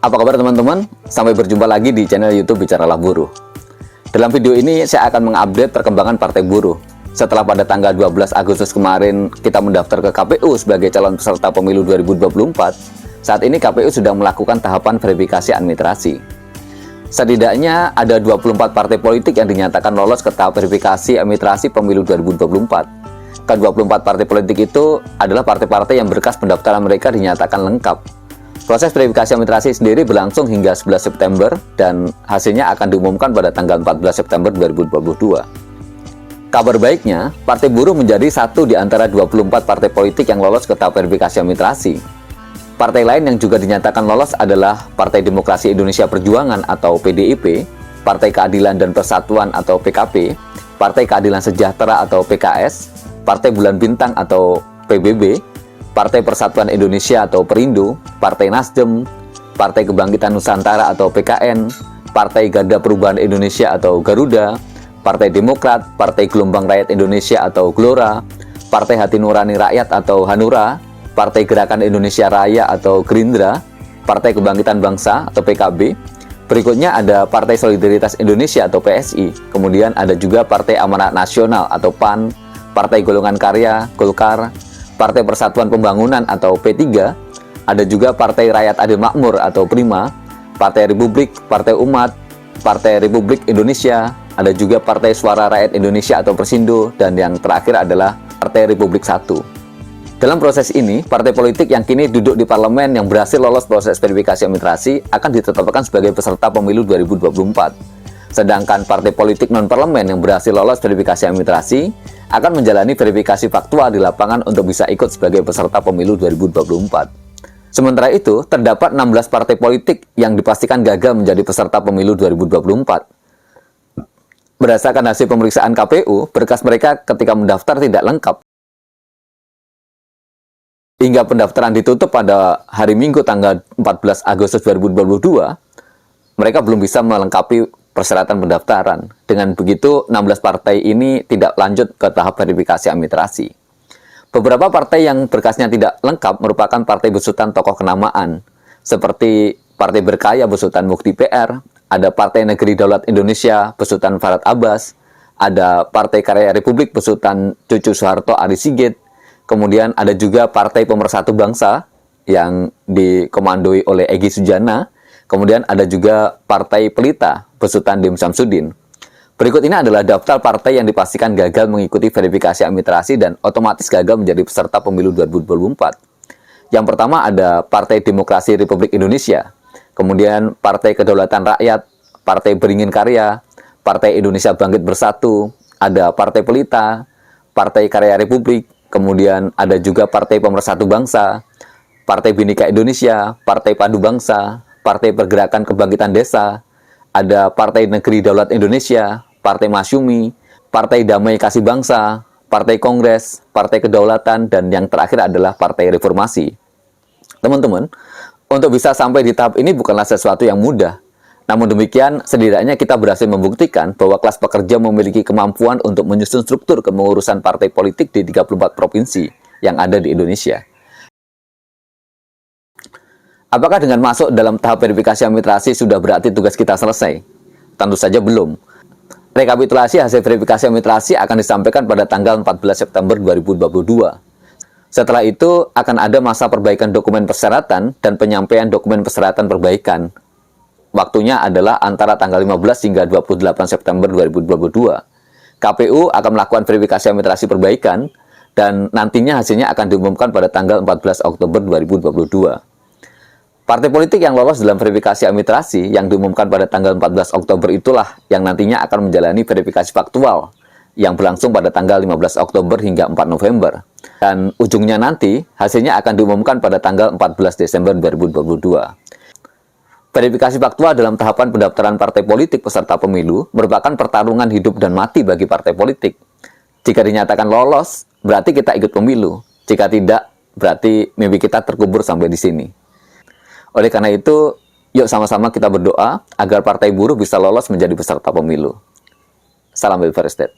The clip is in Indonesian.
Apa kabar teman-teman? Sampai berjumpa lagi di channel YouTube Bicaralah Buruh. Dalam video ini saya akan mengupdate perkembangan Partai Buruh. Setelah pada tanggal 12 Agustus kemarin kita mendaftar ke KPU sebagai calon peserta pemilu 2024, saat ini KPU sudah melakukan tahapan verifikasi administrasi. Setidaknya ada 24 partai politik yang dinyatakan lolos ke tahap verifikasi administrasi pemilu 2024. Ke-24 partai politik itu adalah partai-partai yang berkas pendaftaran mereka dinyatakan lengkap. Proses verifikasi administrasi sendiri berlangsung hingga 11 September dan hasilnya akan diumumkan pada tanggal 14 September 2022. Kabar baiknya, Partai Buruh menjadi satu di antara 24 partai politik yang lolos ke tahap verifikasi administrasi. Partai lain yang juga dinyatakan lolos adalah Partai Demokrasi Indonesia Perjuangan atau PDIP, Partai Keadilan dan Persatuan atau PKP, Partai Keadilan Sejahtera atau PKS, Partai Bulan Bintang atau PBB, Partai Persatuan Indonesia atau Perindo, Partai Nasdem, Partai Kebangkitan Nusantara atau PKN, Partai Garda Perubahan Indonesia atau Garuda, Partai Demokrat, Partai Gelombang Rakyat Indonesia atau Gelora, Partai Hati Nurani Rakyat atau Hanura, Partai Gerakan Indonesia Raya atau Gerindra, Partai Kebangkitan Bangsa atau PKB. Berikutnya ada Partai Solidaritas Indonesia atau PSI, kemudian ada juga Partai Amanat Nasional atau PAN, Partai Golongan Karya, Golkar, Partai Persatuan Pembangunan atau P3, ada juga Partai Rakyat Adil Makmur atau Prima, Partai Republik, Partai Umat, Partai Republik Indonesia, ada juga Partai Suara Rakyat Indonesia atau Persindo, dan yang terakhir adalah Partai Republik 1. Dalam proses ini, partai politik yang kini duduk di parlemen yang berhasil lolos proses verifikasi administrasi akan ditetapkan sebagai peserta pemilu 2024. Sedangkan partai politik non-parlemen yang berhasil lolos verifikasi administrasi akan menjalani verifikasi faktual di lapangan untuk bisa ikut sebagai peserta pemilu 2024. Sementara itu, terdapat 16 partai politik yang dipastikan gagal menjadi peserta pemilu 2024. Berdasarkan hasil pemeriksaan KPU, berkas mereka ketika mendaftar tidak lengkap. Hingga pendaftaran ditutup pada hari Minggu tanggal 14 Agustus 2022, mereka belum bisa melengkapi persyaratan pendaftaran. Dengan begitu, 16 partai ini tidak lanjut ke tahap verifikasi administrasi. Beberapa partai yang berkasnya tidak lengkap merupakan partai besutan tokoh kenamaan, seperti Partai Berkarya besutan Mukti PR, ada Partai Negeri Daulat Indonesia besutan Farhad Abbas, ada Partai Karya Republik besutan Cucu Soeharto Ari Sigit, kemudian ada juga Partai Pemersatu Bangsa yang dikomandoi oleh Egy Sujana, kemudian ada juga Partai Pelita besutan Dim Samsudin. Berikut ini adalah daftar partai yang dipastikan gagal mengikuti verifikasi administrasi dan otomatis gagal menjadi peserta pemilu 2024. Yang pertama ada Partai Demokrasi Republik Indonesia, kemudian Partai Kedaulatan Rakyat, Partai Beringin Karya, Partai Indonesia Bangkit Bersatu, ada Partai Pelita, Partai Karya Republik, kemudian ada juga Partai Pemersatu Bangsa, Partai Bhinneka Indonesia, Partai Padu Bangsa, Partai Pergerakan Kebangkitan Desa, ada Partai Negeri Daulat Indonesia, Partai Masyumi, Partai Damai Kasih Bangsa, Partai Kongres, Partai Kedaulatan, dan yang terakhir adalah Partai Reformasi. Teman-teman, untuk bisa sampai di tahap ini bukanlah sesuatu yang mudah. Namun demikian, setidaknya kita berhasil membuktikan bahwa kelas pekerja memiliki kemampuan untuk menyusun struktur kepengurusan partai politik di 34 provinsi yang ada di Indonesia. Apakah dengan masuk dalam tahap verifikasi administrasi sudah berarti tugas kita selesai? Tentu saja belum. Rekapitulasi hasil verifikasi administrasi akan disampaikan pada tanggal 14 September 2022. Setelah itu akan ada masa perbaikan dokumen persyaratan dan penyampaian dokumen persyaratan perbaikan. Waktunya adalah antara tanggal 15 hingga 28 September 2022. KPU akan melakukan verifikasi administrasi perbaikan dan nantinya hasilnya akan diumumkan pada tanggal 14 Oktober 2022. Partai politik yang lolos dalam verifikasi administrasi yang diumumkan pada tanggal 14 Oktober itulah yang nantinya akan menjalani verifikasi faktual yang berlangsung pada tanggal 15 Oktober hingga 4 November. Dan ujungnya nanti hasilnya akan diumumkan pada tanggal 14 Desember 2022. Verifikasi faktual dalam tahapan pendaftaran partai politik peserta pemilu merupakan pertarungan hidup dan mati bagi partai politik. Jika dinyatakan lolos, berarti kita ikut pemilu. Jika tidak, berarti mimpi kita terkubur sampai di sini. Oleh karena itu, yuk sama-sama kita berdoa agar Partai Buruh bisa lolos menjadi peserta pemilu. Salam welfare state.